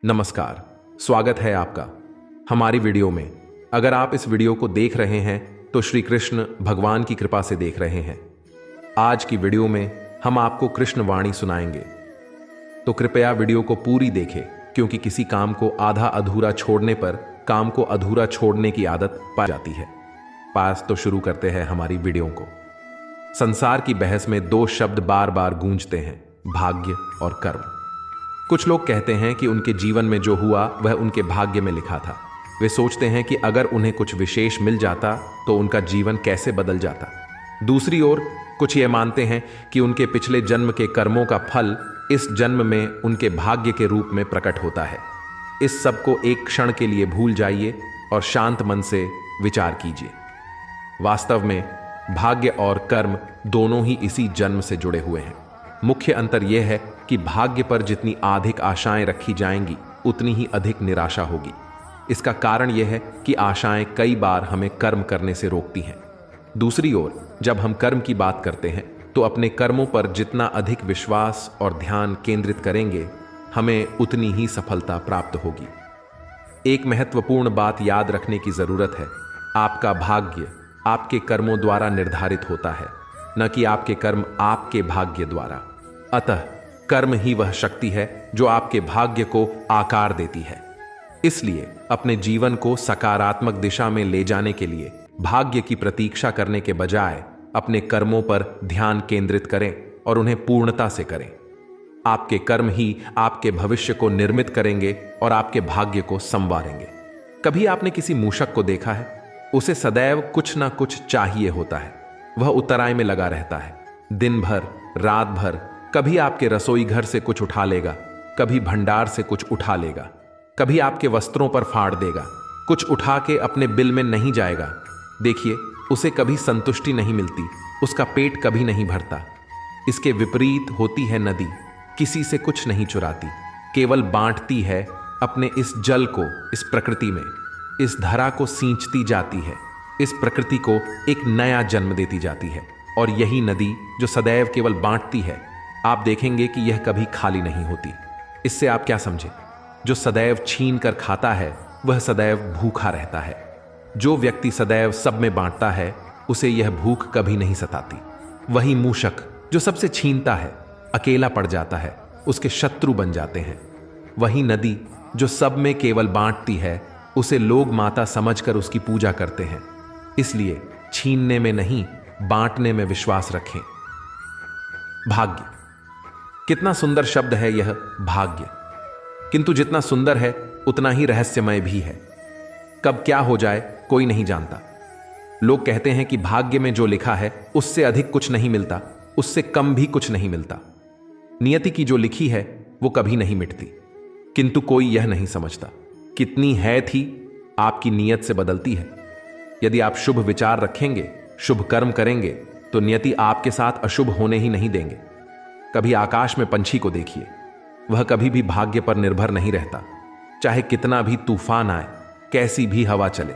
नमस्कार, स्वागत है आपका हमारी वीडियो में। अगर आप इस वीडियो को देख रहे हैं तो श्री कृष्ण भगवान की कृपा से देख रहे हैं। आज की वीडियो में हम आपको कृष्ण वाणी सुनाएंगे, तो कृपया वीडियो को पूरी देखें, क्योंकि किसी काम को आधा अधूरा छोड़ने पर काम को अधूरा छोड़ने की आदत पाई जाती है। पास तो शुरू करते हैं हमारी वीडियो को। संसार की बहस में दो शब्द बार बार गूंजते हैं, भाग्य और कर्म। कुछ लोग कहते हैं कि उनके जीवन में जो हुआ वह उनके भाग्य में लिखा था। वे सोचते हैं कि अगर उन्हें कुछ विशेष मिल जाता तो उनका जीवन कैसे बदल जाता। दूसरी ओर कुछ ये मानते हैं कि उनके पिछले जन्म के कर्मों का फल इस जन्म में उनके भाग्य के रूप में प्रकट होता है। इस सब को एक क्षण के लिए भूल जाइए और शांत मन से विचार कीजिए। वास्तव में भाग्य और कर्म दोनों ही इसी जन्म से जुड़े हुए हैं। मुख्य अंतर यह है कि भाग्य पर जितनी अधिक आशाएं रखी जाएंगी उतनी ही अधिक निराशा होगी। इसका कारण यह है कि आशाएं कई बार हमें कर्म करने से रोकती हैं। दूसरी ओर जब हम कर्म की बात करते हैं तो अपने कर्मों पर जितना अधिक विश्वास और ध्यान केंद्रित करेंगे, हमें उतनी ही सफलता प्राप्त होगी। एक महत्वपूर्ण बात याद रखने की जरूरत है, आपका भाग्य आपके कर्मों द्वारा निर्धारित होता है, न कि आपके कर्म आपके भाग्य द्वारा। अतः कर्म ही वह शक्ति है जो आपके भाग्य को आकार देती है। इसलिए अपने जीवन को सकारात्मक दिशा में ले जाने के लिए भाग्य की प्रतीक्षा करने के बजाय अपने कर्मों पर ध्यान केंद्रित करें और उन्हें पूर्णता से करें। आपके कर्म ही आपके भविष्य को निर्मित करेंगे और आपके भाग्य को संवारेंगे। कभी आपने किसी मूषक को देखा है? उसे सदैव कुछ ना कुछ चाहिए होता है। वह उतराई में लगा रहता है, दिन भर रात भर। कभी आपके रसोई घर से कुछ उठा लेगा, कभी भंडार से कुछ उठा लेगा, कभी आपके वस्त्रों पर फाड़ देगा, कुछ उठा के अपने बिल में नहीं जाएगा। देखिए, उसे कभी संतुष्टि नहीं मिलती, उसका पेट कभी नहीं भरता। इसके विपरीत होती है नदी, किसी से कुछ नहीं चुराती, केवल बांटती है अपने इस जल को इस प्रकृति में, इस धरा को सींचती जाती है, इस प्रकृति को एक नया जन्म देती जाती है। और यही नदी जो सदैव केवल बांटती है, आप देखेंगे कि यह कभी खाली नहीं होती। इससे आप क्या समझे? जो सदैव छीन कर खाता है वह सदैव भूखा रहता है। जो व्यक्ति सदैव सब में बांटता है उसे यह भूख कभी नहीं सताती। वही मूषक जो सबसे छीनता है अकेला पड़ जाता है, उसके शत्रु बन जाते हैं। वही नदी जो सब में केवल बांटती है, उसे लोग माता समझकर उसकी पूजा करते हैं। इसलिए छीनने में नहीं, बांटने में विश्वास रखें। भाग्य, कितना सुंदर शब्द है यह भाग्य, किंतु जितना सुंदर है उतना ही रहस्यमय भी है। कब क्या हो जाए कोई नहीं जानता। लोग कहते हैं कि भाग्य में जो लिखा है उससे अधिक कुछ नहीं मिलता, उससे कम भी कुछ नहीं मिलता। नियति की जो लिखी है वो कभी नहीं मिटती, किंतु कोई यह नहीं समझता कितनी है थी आपकी नियत से बदलती है। यदि आप शुभ विचार रखेंगे, शुभ कर्म करेंगे, तो नियति आपके साथ अशुभ होने ही नहीं देंगे। कभी आकाश में पंछी को देखिए, वह कभी भी भाग्य पर निर्भर नहीं रहता। चाहे कितना भी तूफान आए, कैसी भी हवा चले,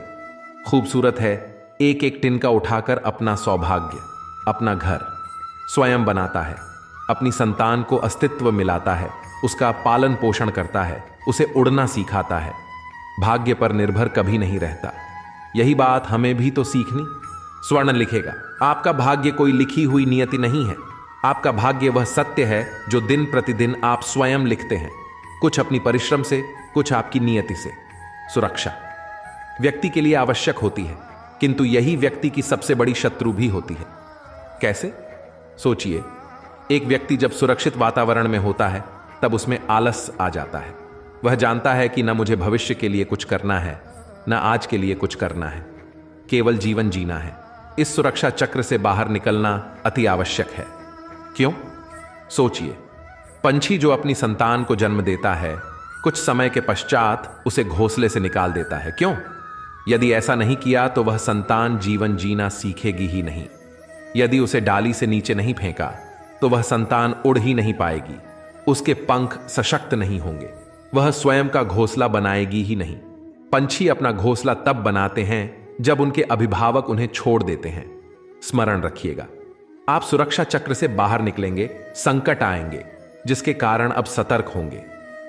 खूबसूरत है एक एक तिनका उठाकर अपना सौभाग्य, अपना घर स्वयं बनाता है, अपनी संतान को अस्तित्व मिलाता है, उसका पालन पोषण करता है, उसे उड़ना सिखाता है। भाग्य पर निर्भर कभी नहीं रहता। यही बात हमें भी तो सीखनी। स्वर्ण लिखेगा, आपका भाग्य कोई लिखी हुई नियति नहीं है। आपका भाग्य वह सत्य है जो दिन प्रतिदिन आप स्वयं लिखते हैं, कुछ अपनी परिश्रम से, कुछ आपकी नियति से। सुरक्षा व्यक्ति के लिए आवश्यक होती है, किंतु यही व्यक्ति की सबसे बड़ी शत्रु भी होती है। कैसे? सोचिए, एक व्यक्ति जब सुरक्षित वातावरण में होता है तब उसमें आलस आ जाता है। वह जानता है कि न मुझे भविष्य के लिए कुछ करना है, न आज के लिए कुछ करना है, केवल जीवन जीना है। इस सुरक्षा चक्र से बाहर निकलना अति आवश्यक है। क्यों? सोचिए, पंछी जो अपनी संतान को जन्म देता है, कुछ समय के पश्चात उसे घोंसले से निकाल देता है। क्यों? यदि ऐसा नहीं किया तो वह संतान जीवन जीना सीखेगी ही नहीं। यदि उसे डाली से नीचे नहीं फेंका तो वह संतान उड़ ही नहीं पाएगी, उसके पंख सशक्त नहीं होंगे, वह स्वयं का घोंसला बनाएगी ही नहीं। पंछी अपना घोंसला तब बनाते हैं जब उनके अभिभावक उन्हें छोड़ देते हैं। स्मरण रखिएगा, आप सुरक्षा चक्र से बाहर निकलेंगे, संकट आएंगे, जिसके कारण अब सतर्क होंगे।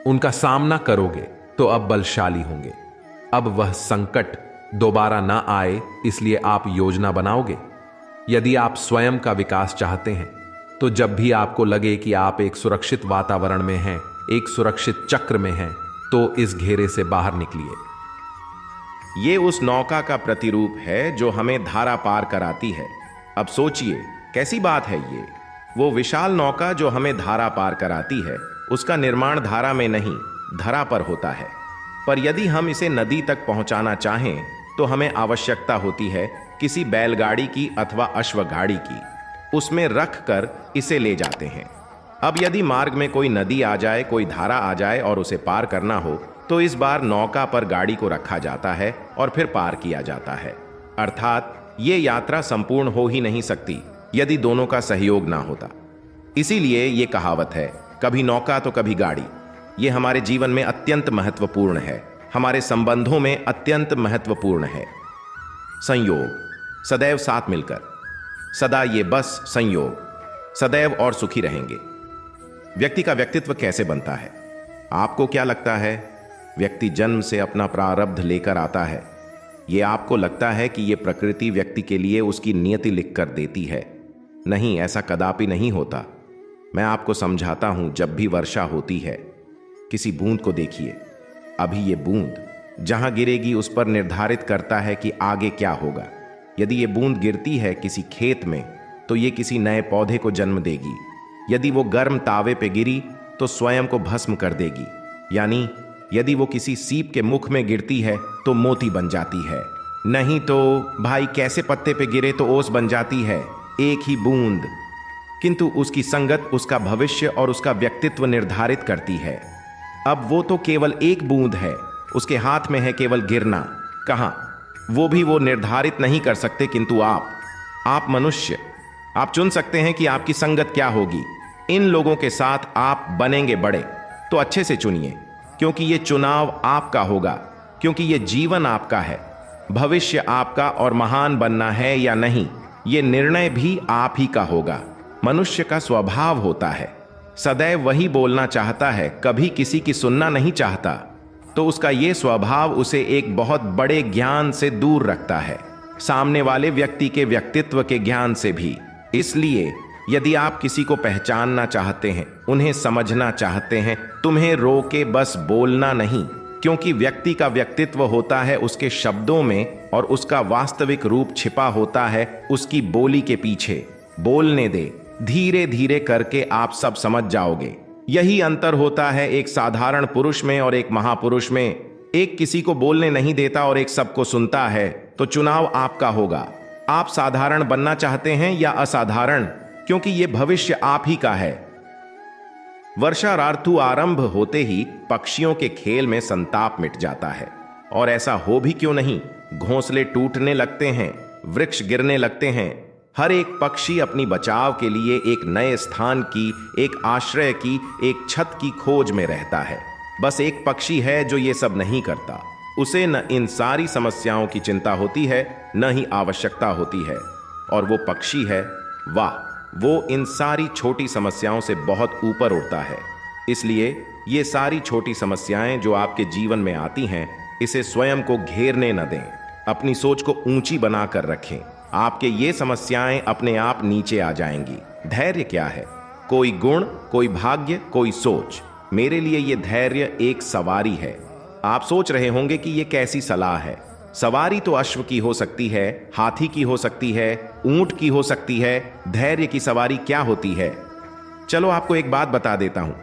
उनका सामना करोगे तो अब बलशाली होंगे। अब वह संकट दोबारा ना आए, इसलिए आप योजना बनाओगे। यदि आप स्वयं का विकास चाहते हैं तो जब भी आपको लगे कि आप एक सुरक्षित वातावरण में हैं, एक सुरक्षित चक्र में हैं, तो इस घेरे से बाहर निकलिए। ये उस नौका का प्रतिरूप है जो हमें धारा पार कराती है। अब सोचिए कैसी बात है ये। वो विशाल नौका जो हमें धारा पार कराती है, उसका निर्माण धारा में नहीं, धरा पर होता है। पर यदि हम इसे नदी तक पहुंचाना चाहें तो हमें आवश्यकता होती है किसी बैलगाड़ी की अथवा अश्वगाड़ी की। उसमें रख कर इसे ले जाते हैं। अब यदि मार्ग में कोई नदी आ जाए, कोई धारा आ जाए और उसे पार करना हो, तो इस बार नौका पर गाड़ी को रखा जाता है और फिर पार किया जाता है। अर्थात ये यात्रा संपूर्ण हो ही नहीं सकती यदि दोनों का सहयोग ना होता। इसीलिए ये कहावत है, कभी नौका तो कभी गाड़ी। ये हमारे जीवन में अत्यंत महत्वपूर्ण है, हमारे संबंधों में अत्यंत महत्वपूर्ण है। संयोग, सदैव साथ मिलकर, सदा ये बस संयोग, सदैव और सुखी रहेंगे। व्यक्ति का व्यक्तित्व कैसे बनता है? आपको क्या लगता है? व्यक्ति जन्म से अपना प्रारब्ध लेकर आता है। ये आपको लगता है कि ये प्रकृति व्यक्ति के लिए उसकी नियति लिख कर देती है। नहीं, ऐसा कदापि नहीं होता। मैं आपको समझाता हूं। जब भी वर्षा होती है, किसी बूंद को देखिए। अभी ये बूंद जहां गिरेगी उस पर निर्धारित करता है कि आगे क्या होगा। यदि ये बूंद गिरती है किसी खेत में तो ये किसी नए पौधे को जन्म देगी। यदि वो गर्म तावे पे गिरी तो स्वयं को भस्म कर देगी। यानी यदि वो किसी सीप के मुख में गिरती है तो मोती बन जाती है। नहीं तो भाई कैसे पत्ते पे गिरे तो ओस बन जाती है। एक ही बूंद, किंतु उसकी संगत उसका भविष्य और उसका व्यक्तित्व निर्धारित करती है। अब वो तो केवल एक बूंद है, उसके हाथ में है केवल गिरना। कहां? वो भी वो निर्धारित नहीं कर सकते। किंतु आप मनुष्य, आप चुन सकते हैं कि आपकी संगत क्या होगी। इन लोगों के साथ आप बनेंगे बड़े, तो अच्छे से चुनिए, क्योंकि ये चुनाव आपका होगा, क्योंकि ये जीवन आपका है। भविष्य आपका और महान बनना है या नहीं, ये निर्णय भी आप ही का होगा। मनुष्य का स्वभाव होता है, सदैव वही बोलना चाहता है, कभी किसी की सुनना नहीं चाहता। तो उसका ये स्वभाव उसे एक बहुत बड़े ज्ञान से दूर रखता है, सामने वाले व्यक्ति के व्यक्तित्व के ज्ञान से भी। इसलिए यदि आप किसी को पहचानना चाहते हैं, उन्हें समझना चाहते हैं, तुम्हें रोके बस बोलना नहीं, क्योंकि व्यक्ति का व्यक्तित्व होता है उसके शब्दों में और उसका वास्तविक रूप छिपा होता है उसकी बोली के पीछे। बोलने दे, धीरे धीरे करके आप सब समझ जाओगे। यही अंतर होता है एक साधारण पुरुष में और एक महापुरुष में। एक किसी को बोलने नहीं देता और एक सबको सुनता है। तो चुनाव आपका होगा। आप साधारण बनना चाहते हैं या असाधारण, क्योंकि यह भविष्य आप ही का है। वर्षा ऋतु आरंभ होते ही पक्षियों के खेल में संताप मिट जाता है। और ऐसा हो भी क्यों नहीं, घोंसले टूटने लगते हैं, वृक्ष गिरने लगते हैं। हर एक पक्षी अपनी बचाव के लिए एक नए स्थान की, एक आश्रय की, एक छत की खोज में रहता है। बस एक पक्षी है जो ये सब नहीं करता। उसे न इन सारी समस्याओं की चिंता होती है, न ही आवश्यकता होती है। और वो पक्षी है, वाह, वो इन सारी छोटी समस्याओं से बहुत ऊपर उड़ता है। इसलिए ये सारी छोटी समस्याएं जो आपके जीवन में आती हैं, इसे स्वयं को घेरने न दें। अपनी सोच को ऊंची बनाकर रखें। आपके ये समस्याएं अपने आप नीचे आ जाएंगी। धैर्य क्या है? कोई गुण, कोई भाग्य, कोई सोच। मेरे लिए ये धैर्य एक सवारी है। आप सोच रहे होंगे कि ये कैसी सलाह है। सवारी तो अश्व की हो सकती है, हाथी की हो सकती है, ऊंट की हो सकती है। धैर्य की सवारी क्या होती है? चलो आपको एक बात बता देता हूं।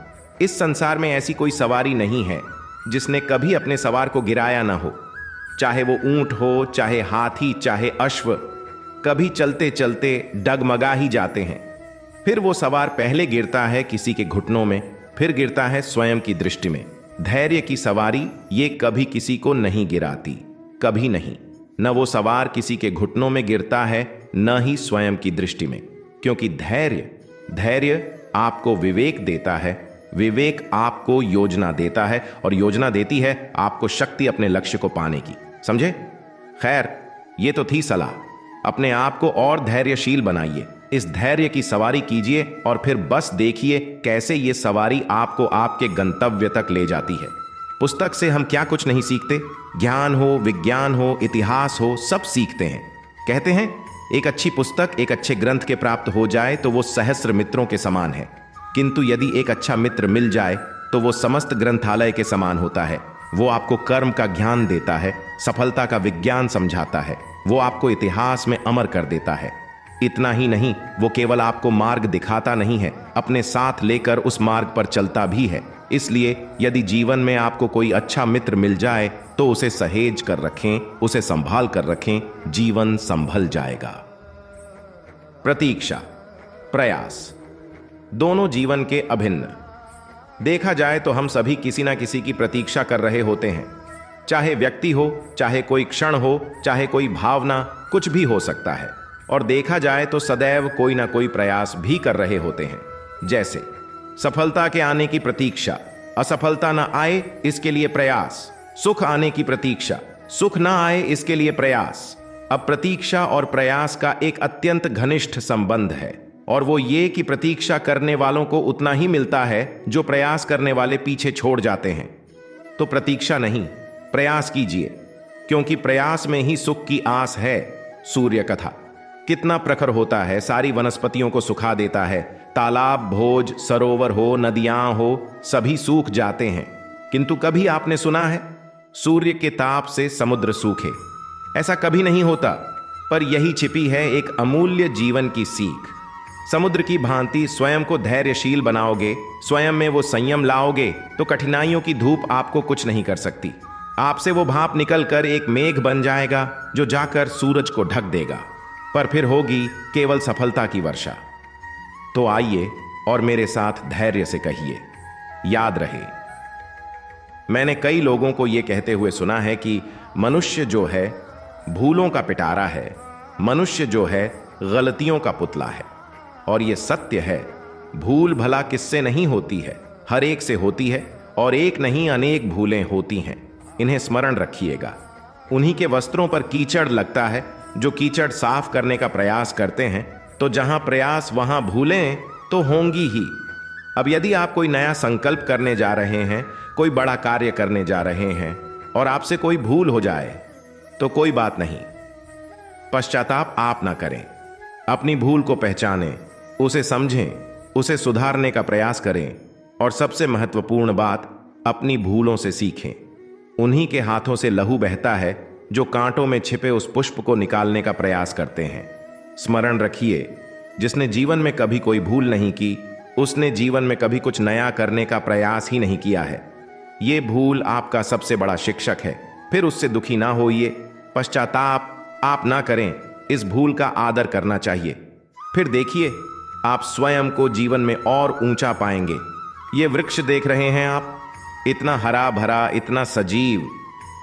इस संसार में ऐसी कोई सवारी नहीं है जिसने कभी अपने सवार को गिराया ना हो। चाहे वो ऊंट हो, चाहे हाथी, चाहे अश्व, कभी चलते चलते डगमगा ही जाते हैं। फिर वो सवार पहले गिरता है किसी के घुटनों में, फिर गिरता है स्वयं की दृष्टि में। धैर्य की सवारी ये कभी किसी को नहीं गिराती, कभी नहीं। न वो सवार किसी के घुटनों में गिरता है, न ही स्वयं की दृष्टि में। क्योंकि धैर्य आपको विवेक देता है, विवेक आपको योजना देता है, और योजना देती है आपको शक्ति अपने लक्ष्य को पाने की। समझे? खैर, ये तो थी सलाह। अपने आप को और धैर्यशील बनाइए। इस धैर्य की सवारी कीजिए और फिर बस देखिए कैसे ये सवारी आपको आपके गंतव्य तक ले जाती है। पुस्तक से हम क्या कुछ नहीं सीखते, ज्ञान हो, विज्ञान हो, इतिहास हो, सब सीखते हैं। कहते हैं एक अच्छी पुस्तक एक अच्छे ग्रंथ के प्राप्त हो जाए तो वो सहस्र मित्रों के समान है, किंतु यदि एक अच्छा मित्र मिल जाए तो वो समस्त ग्रंथालय के समान होता है। वो आपको कर्म का ज्ञान देता है, सफलता का विज्ञान समझाता है, वो आपको इतिहास में अमर कर देता है। इतना ही नहीं, वो केवल आपको मार्ग दिखाता नहीं है, अपने साथ लेकर उस मार्ग पर चलता भी है। इसलिए यदि जीवन में आपको कोई अच्छा मित्र मिल जाए तो उसे सहेज कर रखें, उसे संभाल कर रखें, जीवन संभल जाएगा। प्रतीक्षा, प्रयास, दोनों जीवन के अभिन्न। देखा जाए तो हम सभी किसी ना किसी की प्रतीक्षा कर रहे होते हैं, चाहे व्यक्ति हो, चाहे कोई क्षण हो, चाहे कोई भावना, कुछ भी हो सकता है। और देखा जाए तो सदैव कोई ना कोई प्रयास भी कर रहे होते हैं। जैसे सफलता के आने की प्रतीक्षा, असफलता ना आए इसके लिए प्रयास, सुख आने की प्रतीक्षा, सुख ना आए इसके लिए प्रयास। अब प्रतीक्षा और प्रयास का एक अत्यंत घनिष्ठ संबंध है, और वो ये कि प्रतीक्षा करने वालों को उतना ही मिलता है जो प्रयास करने वाले पीछे छोड़ जाते हैं। तो प्रतीक्षा नहीं, प्रयास कीजिए, क्योंकि प्रयास में ही सुख की आस है। सूर्य कथा कितना प्रखर होता है, सारी वनस्पतियों को सुखा देता है। तालाब, भोज, सरोवर हो, नदियां हो, सभी सूख जाते हैं, किंतु कभी आपने सुना है सूर्य के ताप से समुद्र सूखे? ऐसा कभी नहीं होता। पर यही छिपी है एक अमूल्य जीवन की सीख। समुद्र की भांति स्वयं को धैर्यशील बनाओगे, स्वयं में वो संयम लाओगे तो कठिनाइयों की धूप आपको कुछ नहीं कर सकती। आपसे वो भाप निकलकर एक मेघ बन जाएगा जो जाकर सूरज को ढक देगा, पर फिर होगी केवल सफलता की वर्षा। तो आइए और मेरे साथ धैर्य से कहिए, याद रहे। मैंने कई लोगों को यह कहते हुए सुना है कि मनुष्य जो है भूलों का पिटारा है, मनुष्य जो है गलतियों का पुतला है। और यह सत्य है, भूल भला किससे नहीं होती है, हर एक से होती है, और एक नहीं अनेक भूलें होती हैं। इन्हें स्मरण रखिएगा। उन्हीं के वस्त्रों पर कीचड़ लगता है जो कीचड़ साफ करने का प्रयास करते हैं, तो जहां प्रयास वहां भूलें तो होंगी ही। अब यदि आप कोई नया संकल्प करने जा रहे हैं, कोई बड़ा कार्य करने जा रहे हैं और आपसे कोई भूल हो जाए तो कोई बात नहीं, पश्चाताप आप ना करें। अपनी भूल को पहचानें, उसे समझें, उसे सुधारने का प्रयास करें, और सबसे महत्वपूर्ण बात, अपनी भूलों से सीखें। उन्हीं के हाथों से लहू बहता है जो कांटों में छिपे उस पुष्प को निकालने का प्रयास करते हैं। स्मरण रखिए, जिसने जीवन में कभी कोई भूल नहीं की, उसने जीवन में कभी कुछ नया करने का प्रयास ही नहीं किया है। ये भूल आपका सबसे बड़ा शिक्षक है। फिर उससे दुखी ना होइए, पश्चाताप आप ना करें, इस भूल का आदर करना चाहिए। फिर देखिए, आप स्वयं को जीवन में और ऊंचा पाएंगे। ये वृक्ष देख रहे हैं आप, इतना हरा भरा, इतना सजीव,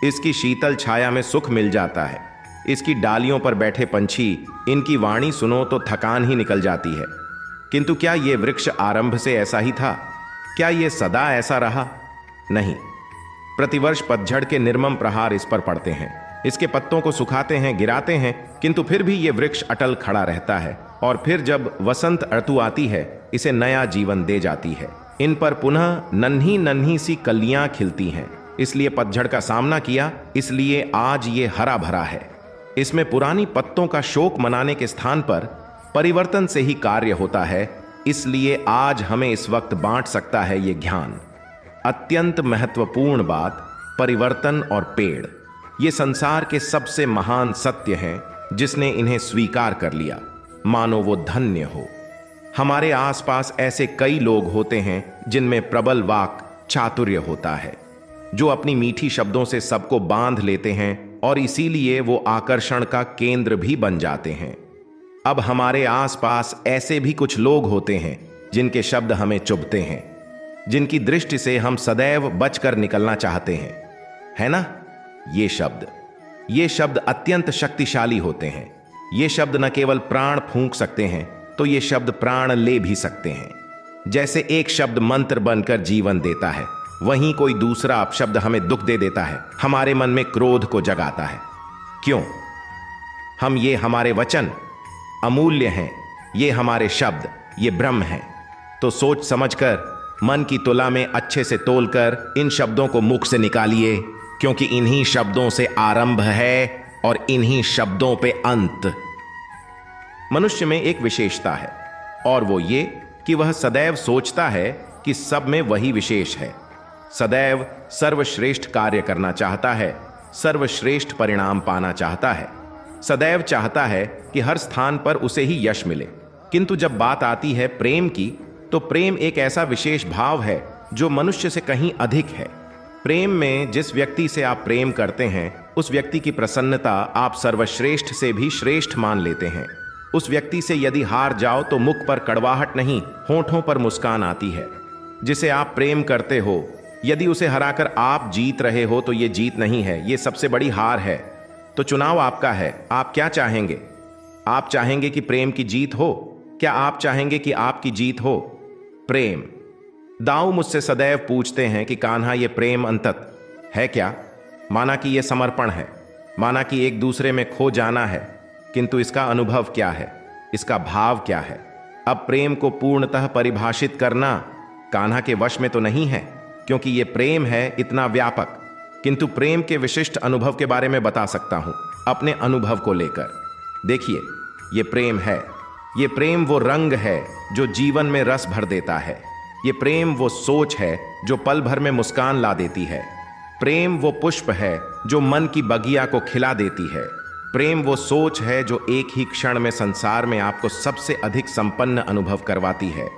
इसकी शीतल छाया में सुख मिल जाता है। इसकी डालियों पर बैठे पंछी, इनकी वाणी सुनो तो थकान ही निकल जाती है। किंतु क्या ये वृक्ष आरंभ से ऐसा ही था? क्या ये सदा ऐसा रहा? नहीं। प्रतिवर्ष पतझड़ के निर्मम प्रहार इस पर पड़ते हैं, इसके पत्तों को सुखाते हैं, गिराते हैं, किंतु फिर भी ये वृक्ष अटल खड़ा रहता है, और फिर जब वसंत ऋतु आती है इसे नया जीवन दे जाती है। इन पर पुनः नन्ही नन्ही सी कलियां खिलती हैं। इसलिए पतझड़ का सामना किया, इसलिए आज ये हरा भरा है। इसमें पुरानी पत्तों का शोक मनाने के स्थान पर परिवर्तन से ही कार्य होता है। इसलिए आज हमें इस वक्त बांट सकता है ये ज्ञान। अत्यंत महत्वपूर्ण बात, परिवर्तन और पेड़, ये संसार के सबसे महान सत्य हैं। जिसने इन्हें स्वीकार कर लिया, मानो वो धन्य हो। हमारे आसपास ऐसे कई लोग होते हैं जिनमें प्रबल वाक चातुर्य होता है, जो अपनी मीठी शब्दों से सबको बांध लेते हैं, और इसीलिए वो आकर्षण का केंद्र भी बन जाते हैं। अब हमारे आसपास ऐसे भी कुछ लोग होते हैं जिनके शब्द हमें चुभते हैं, जिनकी दृष्टि से हम सदैव बचकर निकलना चाहते हैं, है ना? ये शब्द अत्यंत शक्तिशाली होते हैं। ये शब्द न केवल प्राण फूंक सकते हैं, तो ये शब्द प्राण ले भी सकते हैं। जैसे एक शब्द मंत्र बनकर जीवन देता है, वहीं कोई दूसरा अपशब्द हमें दुख दे देता है, हमारे मन में क्रोध को जगाता है। क्यों? हमारे वचन अमूल्य हैं, ये हमारे शब्द, ये ब्रह्म है। तो सोच समझकर मन की तुला में अच्छे से तोलकर इन शब्दों को मुख से निकालिए, क्योंकि इन्हीं शब्दों से आरंभ है और इन्हीं शब्दों पे अंत। मनुष्य में एक विशेषता है और वो ये कि वह सदैव सोचता है कि सब में वही विशेष है। सदैव सर्वश्रेष्ठ कार्य करना चाहता है, सर्वश्रेष्ठ परिणाम पाना चाहता है, सदैव चाहता है कि हर स्थान पर उसे ही यश मिले। किंतु जब बात आती है प्रेम की, तो प्रेम एक ऐसा विशेष भाव है जो मनुष्य से कहीं अधिक है। प्रेम में जिस व्यक्ति से आप प्रेम करते हैं, उस व्यक्ति की प्रसन्नता आप सर्वश्रेष्ठ से भी श्रेष्ठ मान लेते हैं। उस व्यक्ति से यदि हार जाओ तो मुख पर कड़वाहट नहीं, होंठों पर मुस्कान आती है। जिसे आप प्रेम करते हो, यदि उसे हराकर आप जीत रहे हो तो ये जीत नहीं है, ये सबसे बड़ी हार है। तो चुनाव आपका है, आप क्या चाहेंगे? आप चाहेंगे कि प्रेम की जीत हो? क्या आप चाहेंगे कि आपकी जीत हो? प्रेम। दाऊ मुझसे सदैव पूछते हैं कि कान्हा, ये प्रेम अंतत है क्या? माना कि ये समर्पण है, माना कि एक दूसरे में खो जाना है, किंतु इसका अनुभव क्या है, इसका भाव क्या है? अब प्रेम को पूर्णतः परिभाषित करना कान्हा के वश में तो नहीं है, क्योंकि ये प्रेम है इतना व्यापक। किंतु प्रेम के विशिष्ट अनुभव के बारे में बता सकता हूं, अपने अनुभव को लेकर। देखिए, ये प्रेम है, ये प्रेम वो रंग है जो जीवन में रस भर देता है। ये प्रेम वो सोच है जो पल भर में मुस्कान ला देती है। प्रेम वो पुष्प है जो मन की बगिया को खिला देती है। प्रेम वो सोच है जो एक ही क्षण में संसार में आपको सबसे अधिक संपन्न अनुभव करवाती है।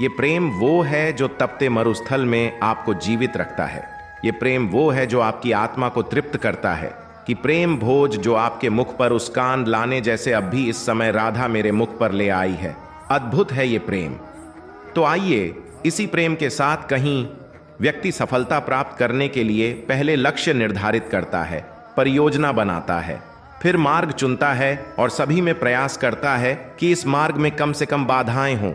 ये प्रेम वो है जो तपते मरुस्थल में आपको जीवित रखता है। ये प्रेम वो है जो आपकी आत्मा को तृप्त करता है कि प्रेम भोज जो आपके मुख पर उस्कान लाने जैसे अब भी इस समय राधा मेरे मुख पर ले आई है। अद्भुत है ये प्रेम। तो आइए, इसी प्रेम के साथ कहीं व्यक्ति सफलता प्राप्त करने के लिए पहले लक्ष्य निर्धारित करता है, परियोजना बनाता है, फिर मार्ग चुनता है और सभी में प्रयास करता है कि इस मार्ग में कम से कम बाधाएं हों,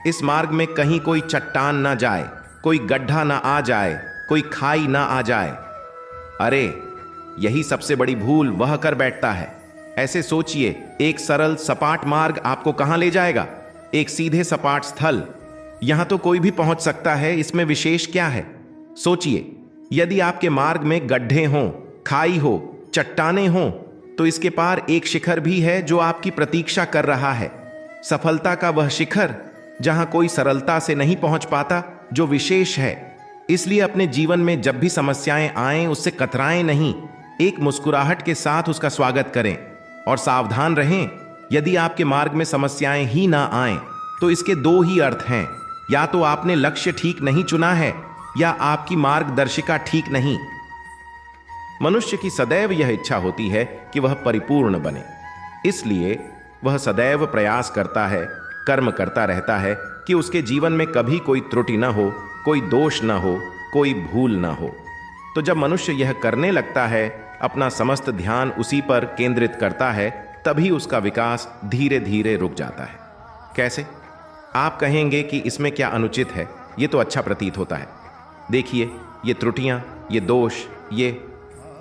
इस मार्ग में कहीं कोई चट्टान ना जाए, कोई गड्ढा ना आ जाए, कोई खाई ना आ जाए। अरे, यही सबसे बड़ी भूल वह कर बैठता है। ऐसे सोचिए, एक सरल सपाट मार्ग आपको कहां ले जाएगा? एक सीधे सपाट स्थल। यहां तो कोई भी पहुंच सकता है, इसमें विशेष क्या है? सोचिए, यदि आपके मार्ग में गड्ढे हों, खाई हो, चट्टानें हों, तो इसके पार एक शिखर भी है जो आपकी प्रतीक्षा कर रहा है। सफलता का वह शिखर जहां कोई सरलता से नहीं पहुंच पाता, जो विशेष है। इसलिए अपने जीवन में जब भी समस्याएं आएं, उससे कतराएं नहीं, एक मुस्कुराहट के साथ उसका स्वागत करें। और सावधान रहें, यदि आपके मार्ग में समस्याएं ही ना आएं, तो इसके दो ही अर्थ हैं, या तो आपने लक्ष्य ठीक नहीं चुना है या आपकी मार्गदर्शिका ठीक नहीं। मनुष्य की सदैव यह इच्छा होती है कि वह परिपूर्ण बने, इसलिए वह सदैव प्रयास करता है, कर्म करता रहता है कि उसके जीवन में कभी कोई त्रुटि न हो, कोई दोष न हो, कोई भूल न हो। तो जब मनुष्य यह करने लगता है, अपना समस्त ध्यान उसी पर केंद्रित करता है, तभी उसका विकास धीरे धीरे रुक जाता है। कैसे? आप कहेंगे कि इसमें क्या अनुचित है, ये तो अच्छा प्रतीत होता है। देखिए, ये त्रुटियां, ये दोष, ये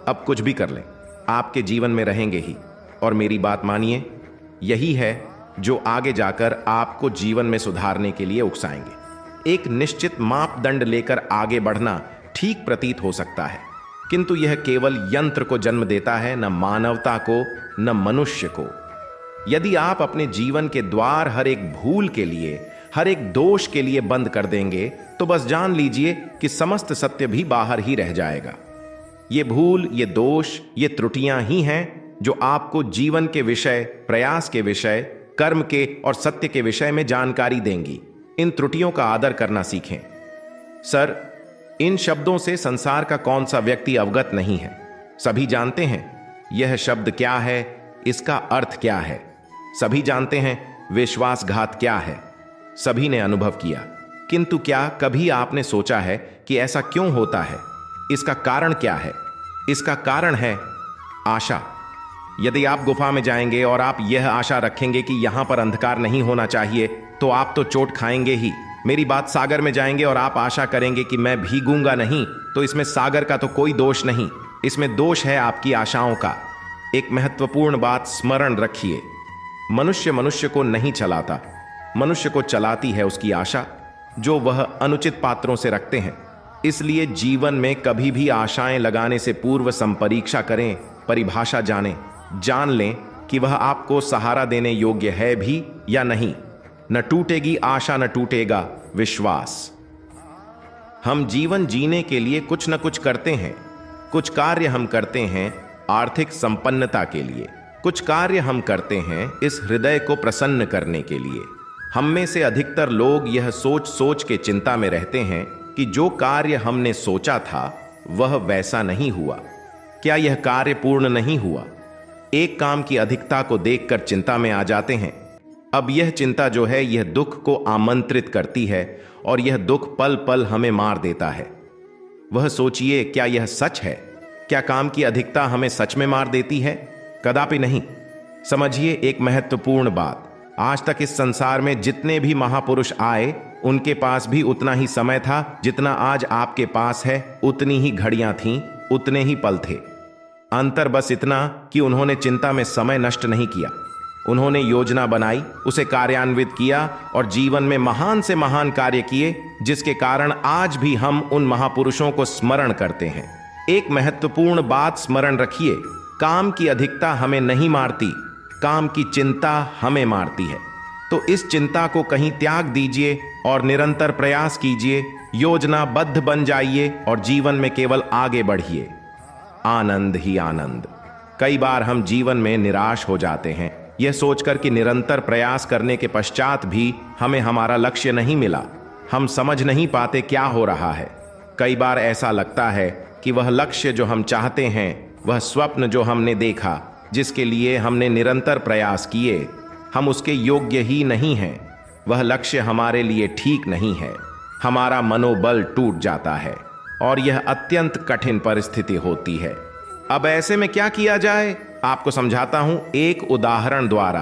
अब कुछ भी कर लें, आपके जीवन में रहेंगे ही। और मेरी बात मानिए, यही है जो आगे जाकर आपको जीवन में सुधारने के लिए उकसाएंगे। एक निश्चित मापदंड लेकर आगे बढ़ना ठीक प्रतीत हो सकता है, किंतु यह केवल यंत्र को जन्म देता है, न मानवता को, न मनुष्य को। यदि आप अपने जीवन के द्वार हर एक भूल के लिए, हर एक दोष के लिए बंद कर देंगे, तो बस जान लीजिए कि समस्त सत्य भी बाहर ही रह जाएगा। ये भूल, ये दोष, ये त्रुटियां ही हैं जो आपको जीवन के विषय, प्रयास के विषय, कर्म के और सत्य के विषय में जानकारी देंगी। इन त्रुटियों का आदर करना सीखें। सर, इन शब्दों से संसार का कौन सा व्यक्ति अवगत नहीं है? सभी जानते हैं यह शब्द क्या है, इसका अर्थ क्या है। सभी जानते हैं विश्वासघात क्या है, सभी ने अनुभव किया। किंतु क्या कभी आपने सोचा है कि ऐसा क्यों होता है? इसका कारण क्या है? इसका कारण है आशा। यदि आप गुफा में जाएंगे और आप यह आशा रखेंगे कि यहां पर अंधकार नहीं होना चाहिए, तो आप तो चोट खाएंगे ही। मेरी बात, सागर में जाएंगे और आप आशा करेंगे कि मैं भीगूंगा नहीं, तो इसमें सागर का तो कोई दोष नहीं, इसमें दोष है आपकी आशाओं का। एक महत्वपूर्ण बात स्मरण रखिए, मनुष्य मनुष्य को नहीं चलाता, मनुष्य को चलाती है उसकी आशा, जो वह अनुचित पात्रों से रखते हैं। इसलिए जीवन में कभी भी आशाएं लगाने से पूर्व संपरीक्षा करें, परिभाषा जानें, जान लें कि वह आपको सहारा देने योग्य है भी या नहीं। न टूटेगी आशा, न टूटेगा विश्वास। हम जीवन जीने के लिए कुछ न कुछ करते हैं। कुछ कार्य हम करते हैं आर्थिक संपन्नता के लिए, कुछ कार्य हम करते हैं इस हृदय को प्रसन्न करने के लिए। हम में से अधिकतर लोग यह सोच सोच के चिंता में रहते हैं कि जो कार्य हमने सोचा था वह वैसा नहीं हुआ, क्या यह कार्य पूर्ण नहीं हुआ। एक काम की अधिकता को देखकर चिंता में आ जाते हैं। अब यह चिंता जो है यह दुख को आमंत्रित करती है और यह दुख पल पल हमें मार देता है। वह सोचिए, क्या यह सच है? क्या काम की अधिकता हमें सच में मार देती है? कदापि नहीं। समझिए एक महत्वपूर्ण बात, आज तक इस संसार में जितने भी महापुरुष आए उनके पास भी उतना ही समय था जितना आज आपके पास है, उतनी ही घड़ियां थीं, उतने ही पल थे। अंतर बस इतना कि उन्होंने चिंता में समय नष्ट नहीं किया। उन्होंने योजना बनाई, उसे कार्यान्वित किया और जीवन में महान से महान कार्य किए, जिसके कारण आज भी हम उन महापुरुषों को स्मरण करते हैं। एक महत्वपूर्ण बात स्मरण रखिए, काम की अधिकता हमें नहीं मारती, काम की चिंता हमें मारती है। तो इस चिंता को कहीं त्याग दीजिए और निरंतर प्रयास कीजिए, योजनाबद्ध बन जाइए और जीवन में केवल आगे बढ़िए। आनंद ही आनंद। कई बार हम जीवन में निराश हो जाते हैं, यह सोचकर कि निरंतर प्रयास करने के पश्चात भी हमें हमारा लक्ष्य नहीं मिला। हम समझ नहीं पाते क्या हो रहा है। कई बार ऐसा लगता है कि वह लक्ष्य जो हम चाहते हैं, वह स्वप्न जो हमने देखा, जिसके लिए हमने निरंतर प्रयास किए, हम उसके योग्य ही नहीं हैं। वह लक्ष्य हमारे लिए ठीक नहीं है। हमारा मनोबल टूट जाता है और यह अत्यंत कठिन परिस्थिति होती है। अब ऐसे में क्या किया जाए, आपको समझाता हूं एक उदाहरण द्वारा।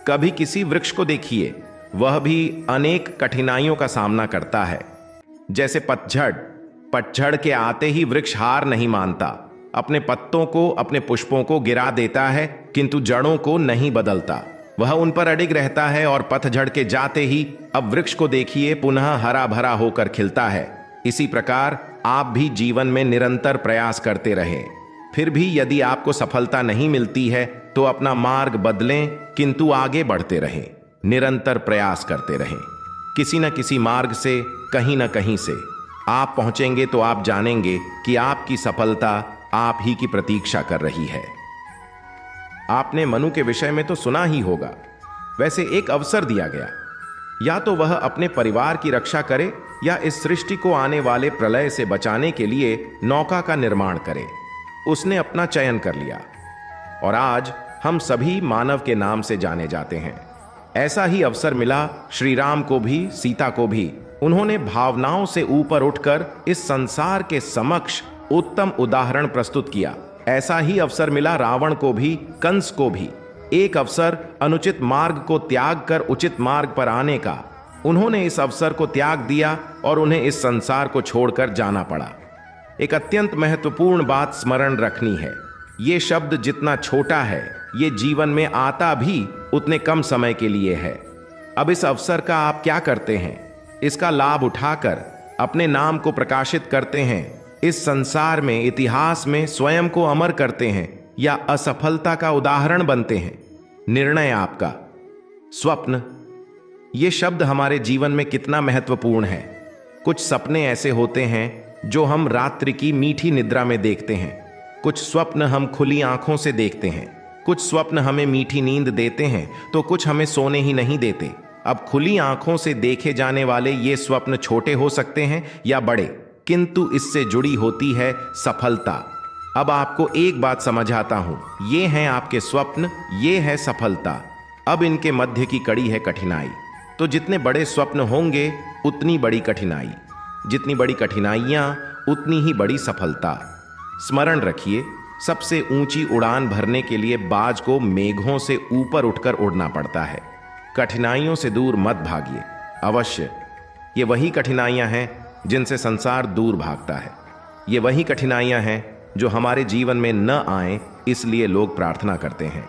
कभी किसी वृक्ष को देखिए, वह भी अनेक कठिनाइयों का सामना करता है। जैसे पतझड़ के आते ही वृक्ष हार नहीं मानता, अपने पत्तों को, अपने पुष्पों को गिरा देता है, किंतु जड़ों को नहीं बदलता। वह उन पर अडिग रहता है और पतझड़ के जाते ही अब वृक्ष को देखिए पुनः हरा भरा होकर खिलता है। इसी प्रकार आप भी जीवन में निरंतर प्रयास करते रहें। फिर भी यदि आपको सफलता नहीं मिलती है तो अपना मार्ग बदलें, किंतु आगे बढ़ते रहें, निरंतर प्रयास करते रहें। किसी न किसी मार्ग से, कहीं न कहीं से आप पहुंचेंगे तो आप जानेंगे कि आपकी सफलता आप ही की प्रतीक्षा कर रही है। आपने मनु के विषय में तो सुना ही होगा। वैसे एक अवसर दिया गया, या तो वह अपने परिवार की रक्षा करे या इस सृष्टि को आने वाले प्रलय से बचाने के लिए नौका का निर्माण करे। उसने अपना चयन कर लिया और आज हम सभी मानव के नाम से जाने जाते हैं। ऐसा ही अवसर मिला श्री राम को भी, सीता को भी। उन्होंने भावनाओं से ऊपर उठकर इस संसार के समक्ष उत्तम उदाहरण प्रस्तुत किया। ऐसा ही अवसर मिला रावण को भी, कंस को भी। एक अवसर अनुचित मार्ग को त्याग कर उचित मार्ग पर आने का। उन्होंने इस अवसर को त्याग दिया और उन्हें इस संसार को छोड़कर जाना पड़ा। एक अत्यंत महत्वपूर्ण बात स्मरण रखनी है, ये शब्द जितना छोटा है, ये जीवन में आता भी उतने कम समय के लिए है। अब इस अवसर का आप क्या करते हैं? इसका लाभ उठाकर अपने नाम को प्रकाशित करते हैं, इस संसार में, इतिहास में स्वयं को अमर करते हैं, या असफलता का उदाहरण बनते हैं? निर्णय आपका। स्वप्न, ये शब्द हमारे जीवन में कितना महत्वपूर्ण है। कुछ सपने ऐसे होते हैं जो हम रात्रि की मीठी निद्रा में देखते हैं। कुछ स्वप्न हम खुली आंखों से देखते हैं। कुछ स्वप्न हमें मीठी नींद देते हैं तो कुछ हमें सोने ही नहीं देते। अब खुली आंखों से देखे जाने वाले ये स्वप्न छोटे हो सकते हैं या बड़े, किंतु इससे जुड़ी होती है सफलता। अब आपको एक बात समझ आता हूं, ये हैं आपके स्वप्न, ये है सफलता। अब इनके मध्य की कड़ी है कठिनाई। तो जितने बड़े स्वप्न होंगे उतनी बड़ी कठिनाई, जितनी बड़ी कठिनाइयां उतनी ही बड़ी सफलता। स्मरण रखिए, सबसे ऊंची उड़ान भरने के लिए बाज को मेघों से ऊपर उठकर उड़ना पड़ता है। कठिनाइयों से दूर मत भागिए। अवश्य ये वही कठिनाइयां हैं जिनसे संसार दूर भागता है। ये वही कठिनाइयां हैं जो हमारे जीवन में न आए इसलिए लोग प्रार्थना करते हैं।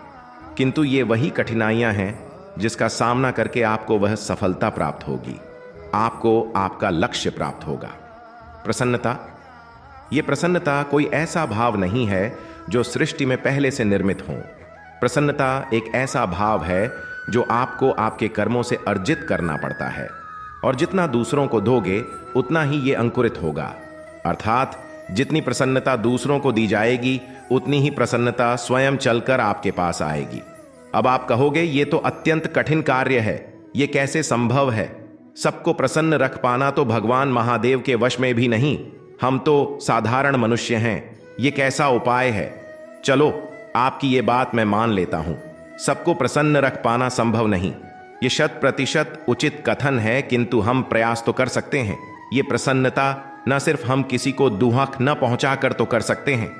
किंतु ये वही कठिनाइयां हैं जिसका सामना करके आपको वह सफलता प्राप्त होगी, आपको आपका लक्ष्य प्राप्त होगा। प्रसन्नता, ये प्रसन्नता कोई ऐसा भाव नहीं है जो सृष्टि में पहले से निर्मित हो। प्रसन्नता एक ऐसा भाव है जो आपको आपके कर्मों से अर्जित करना पड़ता है, और जितना दूसरों को दोगे उतना ही ये अंकुरित होगा। अर्थात जितनी प्रसन्नता दूसरों को दी जाएगी उतनी ही प्रसन्नता स्वयं चलकर आपके पास आएगी। अब आप कहोगे ये तो अत्यंत कठिन कार्य है, ये कैसे संभव है? सबको प्रसन्न रख पाना तो भगवान महादेव के वश में भी नहीं, हम तो साधारण मनुष्य हैं, ये कैसा उपाय है? चलो, आपकी ये बात मैं मान लेता हूं, सबको प्रसन्न रख पाना संभव नहीं। ये 100% उचित कथन है, किंतु हम प्रयास तो कर सकते हैं। ये प्रसन्नता न सिर्फ हम किसी को दुहक न पहुंचाकर तो कर सकते हैं,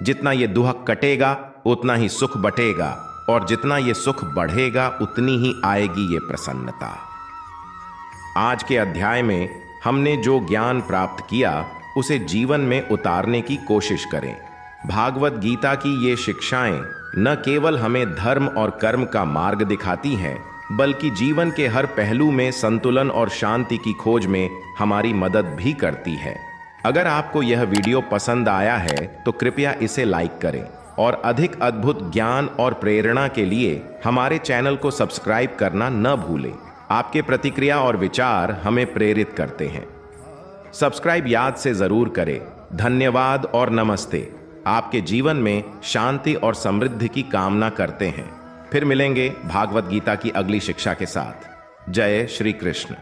जितना ये दुहक कटेगा उतना ही सुख बटेगा, और जितना ये सुख बढ़ेगा उतनी ही आएगी ये प्रसन्नता। आज के अध्याय में हमने जो ज्ञान प्राप्त किया उसे जीवन में उतारने की कोशिश करें। भागवत गीता की ये शिक्षाएं न केवल हमें धर्म और कर्म का मार्ग दिखाती हैं, बल्कि जीवन के हर पहलू में संतुलन और शांति की खोज में हमारी मदद भी करती है। अगर आपको यह वीडियो पसंद आया है तो कृपया इसे लाइक करें, और अधिक अद्भुत ज्ञान और प्रेरणा के लिए हमारे चैनल को सब्सक्राइब करना न भूलें। आपके प्रतिक्रिया और विचार हमें प्रेरित करते हैं। सब्सक्राइब याद से जरूर करें। धन्यवाद और नमस्ते। आपके जीवन में शांति और समृद्धि की कामना करते हैं। फिर मिलेंगे भागवत गीता की अगली शिक्षा के साथ। जय श्री कृष्ण।